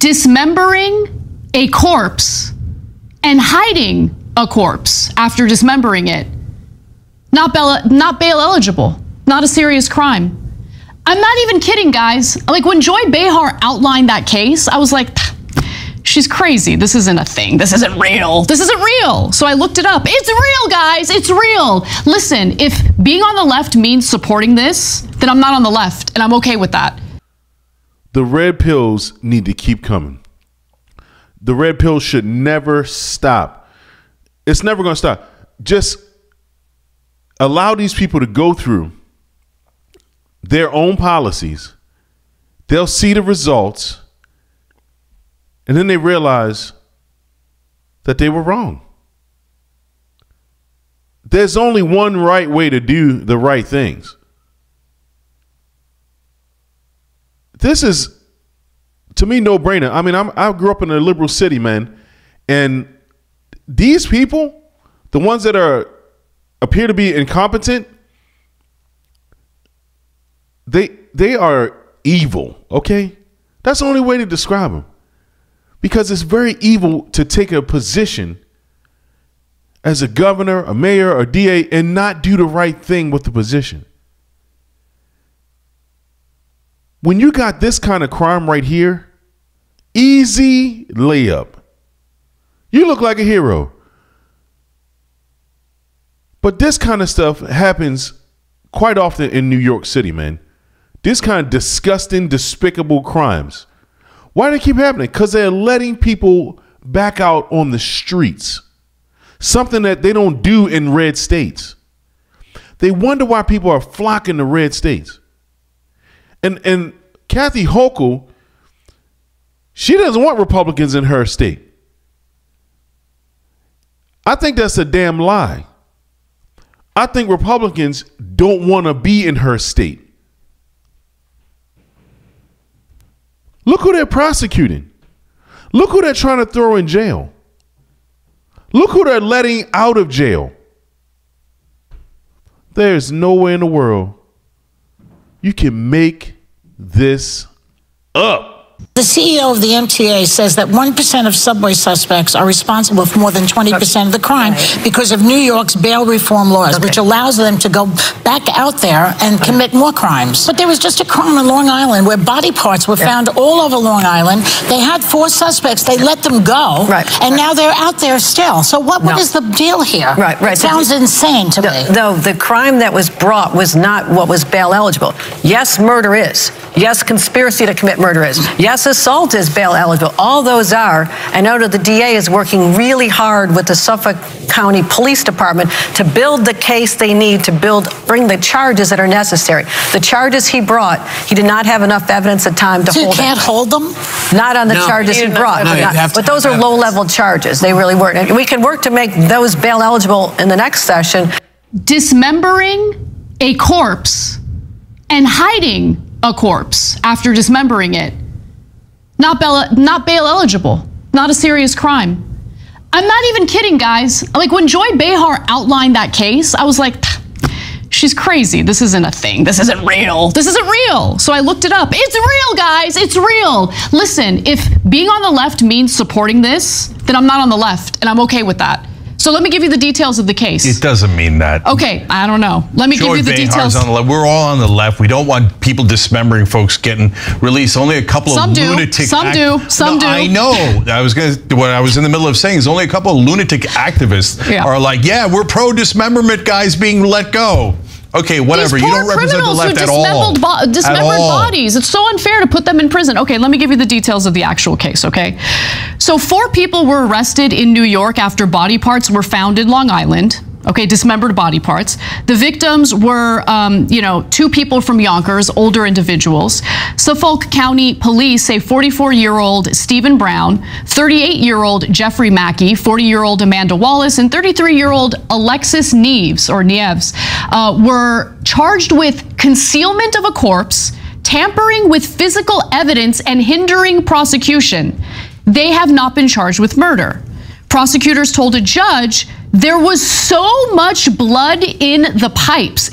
dismembering a corpse and hiding a corpse after dismembering it. Not bail eligible, not a serious crime. I'm not even kidding, guys. Like, when Joy Behar outlined that case, I was like, she's crazy. This isn't a thing. This isn't real. This isn't real. So I looked it up. It's real, guys. It's real. Listen, if being on the left means supporting this, then I'm not on the left, and I'm okay with that. The red pills need to keep coming. The red pills should never stop. It's never going to stop. Just allow these people to go through their own policies. They'll see the results, and then they realize that they were wrong. There's only one right way to do the right things. This is, to me, no brainer. I mean, I grew up in a liberal city, man, and these people, the ones that appear to be incompetent, they are evil. Okay, that's the only way to describe them, because it's very evil to take a position as a governor, a mayor, or DA and not do the right thing with the position. When you got this kind of crime right here, easy layup. You look like a hero. But this kind of stuff happens quite often in New York City, man. This kind of disgusting, despicable crimes. Why do they keep happening? Because they're letting people back out on the streets. Something that they don't do in red states. They wonder why people are flocking to red states. And Kathy Hochul, she doesn't want Republicans in her state. I think that's a damn lie. I think Republicans don't want to be in her state. Look who they're prosecuting. Look who they're trying to throw in jail. Look who they're letting out of jail. There's no way in the world you can make this up. The CEO of the MTA says that 1% of subway suspects are responsible for more than 20% of the crime because of New York's bail reform laws, which allows them to go back out there and commit more crimes. But there was just a crime on Long Island where body parts were found all over Long Island. They had 4 suspects. They let them go. And now they're out there still. So what is the deal here? It sounds insane to me. Though the crime that was brought was not what was bail eligible. Yes, murder is. Yes, conspiracy to commit murder is. Yes, assault is bail eligible. All those are. I know that the DA is working really hard with the Suffolk County Police Department to build the case they need to bring the charges that are necessary. The charges he brought, he did not have enough evidence at time to hold them. You can't hold them? Not on the charges he brought. But those are low-level charges. They really weren't. And we can work to make those bail eligible in the next session. Dismembering a corpse and hiding a corpse after dismembering it. Not bail eligible, not a serious crime. I'm not even kidding, guys. Like, when Joy Behar outlined that case, I was like, she's crazy. This isn't a thing. This isn't real. This isn't real. So I looked it up. It's real, guys. It's real. Listen, if being on the left means supporting this, then I'm not on the left, and I'm okay with that. So let me give you the details of the case. It doesn't mean that. Okay, I don't know. Let me give you the details. On the left. We're all on the left. We don't want people dismembering folks getting released. Only a couple of lunatic. Some do. I know. What I was in the middle of saying is only a couple of lunatic activists are like, yeah, we're pro dismemberment guys being let go. Okay, whatever. You don't represent the left at all. Dismembered bodies. It's so unfair to put them in prison. Okay, let me give you the details of the actual case, okay? So 4 people were arrested in New York after body parts were found in Long Island. Okay, dismembered body parts. The victims were, 2 people from Yonkers, older individuals. Suffolk County Police say 44-year-old Stephen Brown, 38-year-old Jeffrey Mackey, 40-year-old Amanda Wallace, and 33-year-old Alexis Neves, were charged with concealment of a corpse, tampering with physical evidence, and hindering prosecution. They have not been charged with murder. Prosecutors told a judge There was so much blood in the pipes,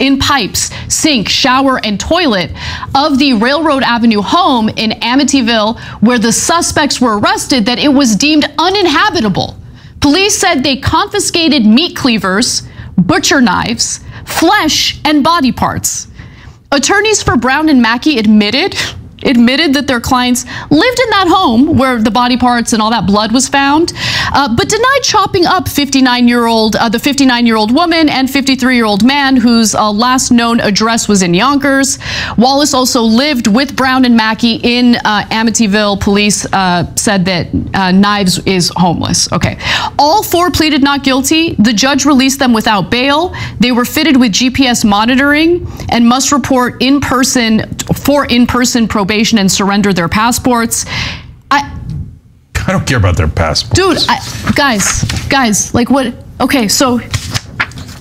sink, shower, and toilet of the Railroad Avenue home in Amityville where the suspects were arrested that it was deemed uninhabitable. Police said they confiscated meat cleavers, butcher knives, flesh, and body parts. Attorneys for Brown and Mackey admitted that their clients lived in that home where the body parts and all that blood was found, but denied chopping up the 59-year-old woman and 53-year-old man whose last known address was in Yonkers. Wallace also lived with Brown and Mackey in Amityville. Police said that Knives is homeless. Okay. All four pleaded not guilty. The judge released them without bail. They were fitted with GPS monitoring and must report in-person probation and surrender their passports. I don't care about their passports. Dude, guys, like what? Okay, so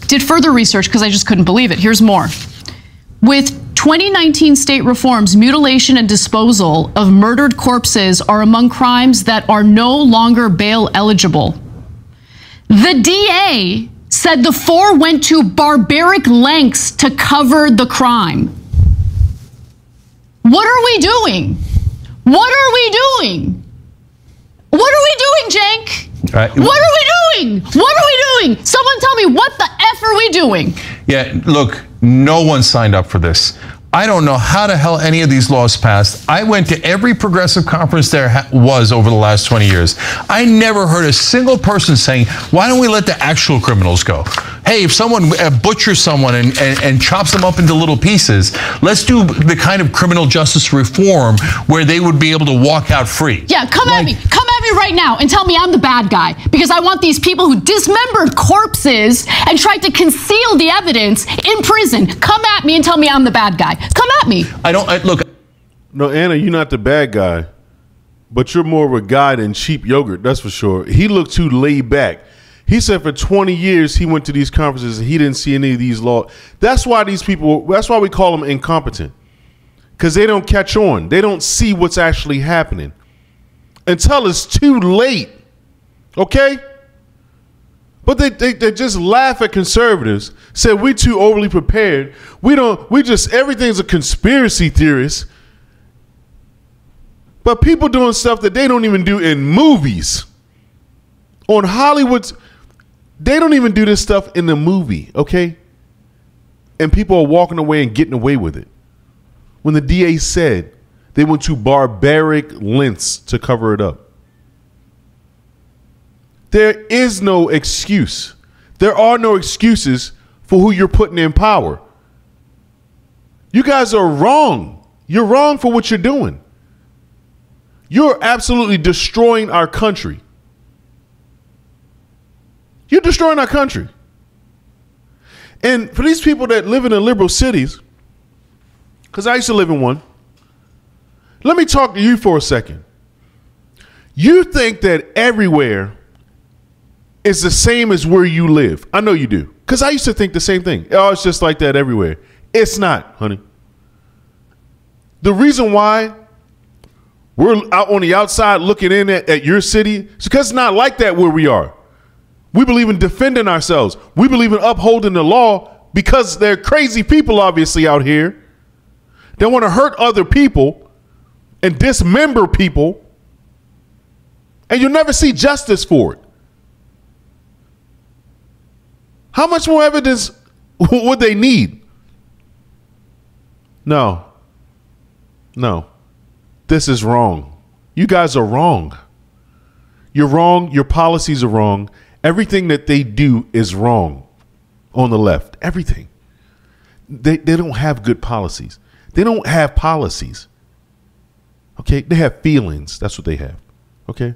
did further research because I just couldn't believe it. Here's more. With 2019 state reforms, mutilation and disposal of murdered corpses are among crimes that are no longer bail eligible. The DA said the four went to barbaric lengths to cover the crime. What are we doing? What are we doing? What are we doing, Cenk? What are we doing? What are we doing? Someone tell me, what the F are we doing? Yeah, look, no one signed up for this. I don't know how the hell any of these laws passed. I went to every progressive conference there was over the last 20 years. I never heard a single person saying, why don't we let the actual criminals go? Hey, if someone butchers someone and chops them up into little pieces, let's do the kind of criminal justice reform where they would be able to walk out free. Yeah, come at me right now and tell me I'm the bad guy because I want these people who dismembered corpses and tried to conceal the evidence in prison. Come at me and tell me I'm the bad guy. Come at me. Look. No, Anna, you're not the bad guy, but you're more of a guy than cheap yogurt, that's for sure. He looked too laid back. He said for 20 years he went to these conferences and he didn't see any of these laws. That's why we call them incompetent. Because they don't catch on. They don't see what's actually happening until it's too late. Okay? But they just laugh at conservatives, say we're too overly prepared. Everything's a conspiracy theorist. But people doing stuff that they don't even do in movies. On Hollywood's, they don't even do this stuff in the movie, okay? And people are walking away and getting away with it. When the DA said they went to barbaric lengths to cover it up. There is no excuse. There are no excuses for who you're putting in power. You guys are wrong. You're wrong for what you're doing. You're absolutely destroying our country. You're destroying our country. And for these people that live in the liberal cities, because I used to live in one, let me talk to you for a second. You think that everywhere is the same as where you live. I know you do. Because I used to think the same thing. Oh, it's just like that everywhere. It's not, honey. The reason why we're out on the outside looking in at your city is because it's not like that where we are. We believe in defending ourselves. We believe in upholding the law because there are crazy people obviously out here that want to hurt other people and dismember people, and you'll never see justice for it. How much more evidence would they need? No. This is wrong. You guys are wrong. You're wrong. Your policies are wrong. Everything that they do is wrong on the left. Everything. They don't have good policies. They don't have policies. Okay? They have feelings. That's what they have. Okay?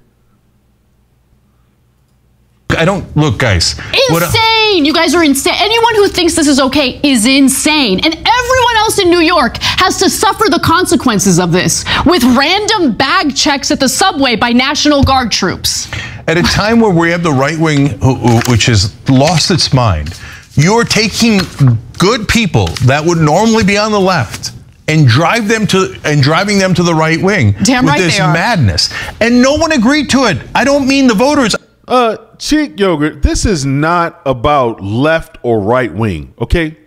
Look, guys. Insane. You guys are insane. Anyone who thinks this is okay is insane. And everyone else in New York has to suffer the consequences of this with random bag checks at the subway by National Guard troops. At a time where we have the right wing, which has lost its mind, you're taking good people that would normally be on the left and driving them to the right wing. Damn right with this they are. Madness. And no one agreed to it. I don't mean the voters. Cheek Yogurt, this is not about left or right wing, okay?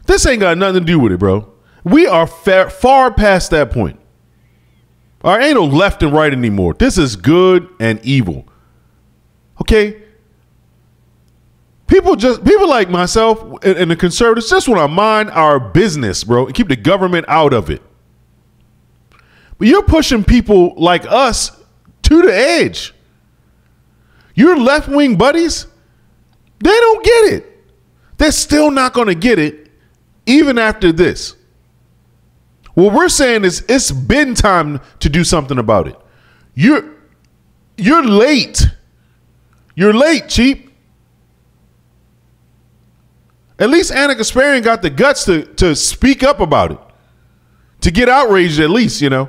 This ain't got nothing to do with it, bro. We are far past that point. All right, ain't no left and right anymore. This is good and evil, okay? People like myself and the conservatives just want to mind our business, bro, and keep the government out of it. But you're pushing people like us to the edge. Your left-wing buddies, they don't get it. They're still not going to get it even after this. What we're saying is it's been time to do something about it. You're late. You're late, Cheap. At least Anna Kasparian got the guts to speak up about it. To get outraged at least, you know.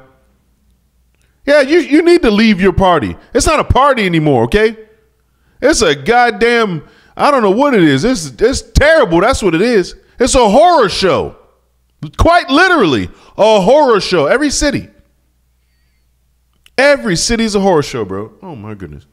Yeah, you need to leave your party. It's not a party anymore, okay? It's a goddamn, I don't know what it is. It's terrible. That's what it is. It's a horror show. Quite literally, a horror show. Every city is a horror show, bro. Oh, my goodness.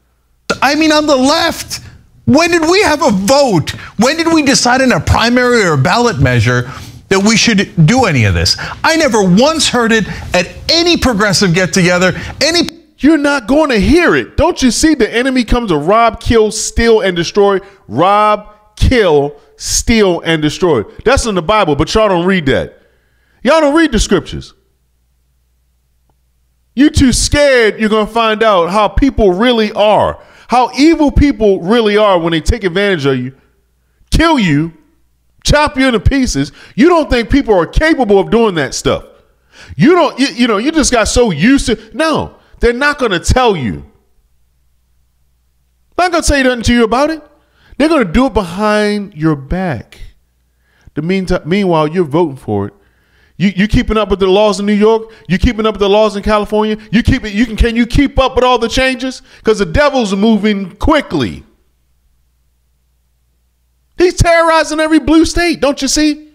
I mean, on the left, when did we have a vote? When did we decide in a primary or a ballot measure that we should do any of this? I never once heard it at any progressive get-together, You're not going to hear it. Don't you see the enemy comes to rob, kill, steal, and destroy? Rob, kill, steal, and destroy. That's in the Bible, but y'all don't read that. Y'all don't read the scriptures. You too scared you're going to find out how people really are. How evil people really are when they take advantage of you, kill you, chop you into pieces. You don't think people are capable of doing that stuff. You just got so used to. No, they're not going to tell you. They're not going to say nothing to you about it. They're going to do it behind your back. Meanwhile, you're voting for it. You keeping up with the laws in New York? You keeping up with the laws in California? Can you keep up with all the changes? Because the devil's moving quickly. He's terrorizing every blue state, don't you see?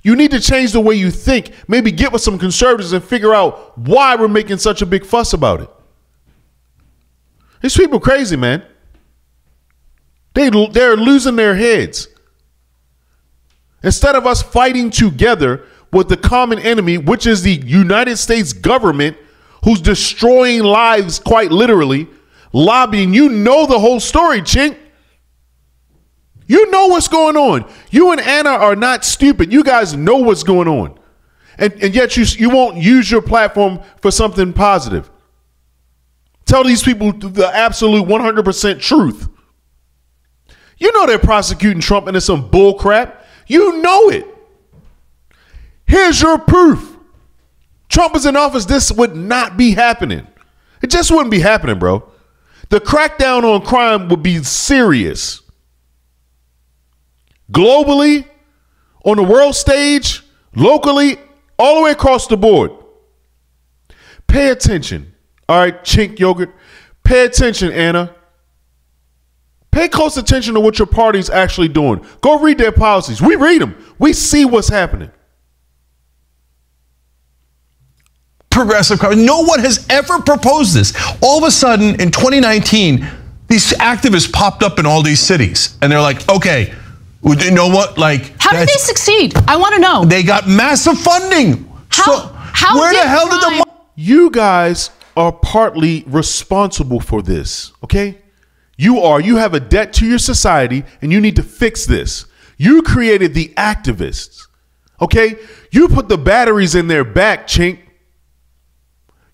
You need to change the way you think. Maybe get with some conservatives and figure out why we're making such a big fuss about it. These people crazy, man. They're losing their heads. Instead of us fighting together with the common enemy, which is the United States government, who's destroying lives quite literally, lobbying. You know the whole story, Chink. You know what's going on. You and Anna are not stupid. You guys know what's going on. And yet you won't use your platform for something positive. Tell these people the absolute 100% truth. You know they're prosecuting Trump into some bull crap. You know it. Here's your proof. Trump is in office, this would not be happening. It just wouldn't be happening, bro. The crackdown on crime would be serious. Globally, on the world stage, locally, all the way across the board. Pay attention. All right, Chink Yogurt. Pay attention, Anna. Pay close attention to what your party's actually doing. Go read their policies. We read them. We see what's happening. Progressive. No one has ever proposed this. All of a sudden, in 2019, these activists popped up in all these cities. And they're like, okay, you know what? Like, how did they succeed? I want to know. They got massive funding. How where the hell did the money? You guys are partly responsible for this, okay? You have a debt to your society, and you need to fix this. You created the activists, okay? You put the batteries in their back, Chink.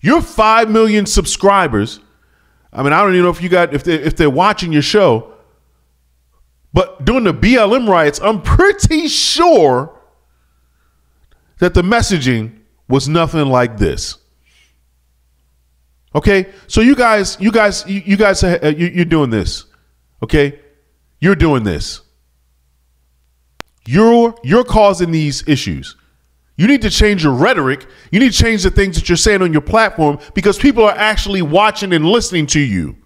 You're 5 million subscribers. I mean, I don't even know if they're watching your show. But during the BLM riots, I'm pretty sure that the messaging was nothing like this. Okay, so you guys, you're doing this. Okay, you're doing this. You're causing these issues. You need to change your rhetoric. You need to change the things that you're saying on your platform because people are actually watching and listening to you.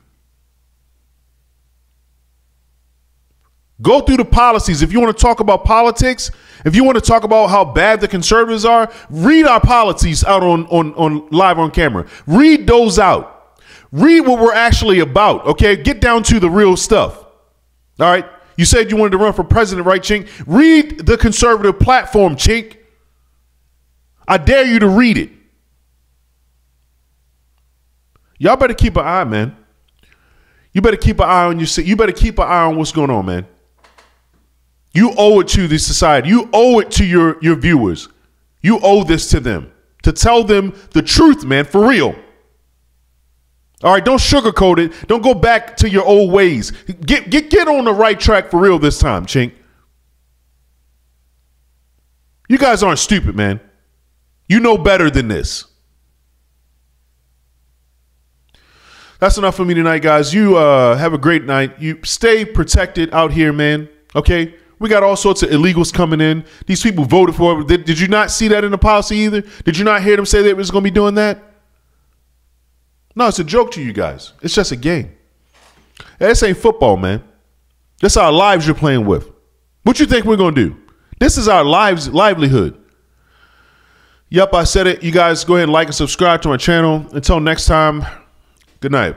Go through the policies. If you want to talk about politics, if you want to talk about how bad the conservatives are, read our policies out on live on camera. Read those out. Read what we're actually about, okay? Get down to the real stuff. All right? You said you wanted to run for president, right, Chink? Read the conservative platform, Chink. I dare you to read it. Y'all better keep an eye, man. You better keep an eye on your city. You better keep an eye on what's going on, man. You owe it to the society. You owe it to your viewers. You owe this to them. To tell them the truth, man, for real. All right, don't sugarcoat it. Don't go back to your old ways. Get on the right track for real this time, Chink. You guys aren't stupid, man. You know better than this. That's enough for me tonight, guys. You have a great night. You stay protected out here, man. Okay? We got all sorts of illegals coming in. These people voted for it. Did you not see that in the policy either? Did you not hear them say they was going to be doing that? No, it's a joke to you guys. It's just a game. This ain't football, man. This is our lives you're playing with. What you think we're going to do? This is our livelihood. Yep, I said it. You guys go ahead and like and subscribe to my channel. Until next time, good night.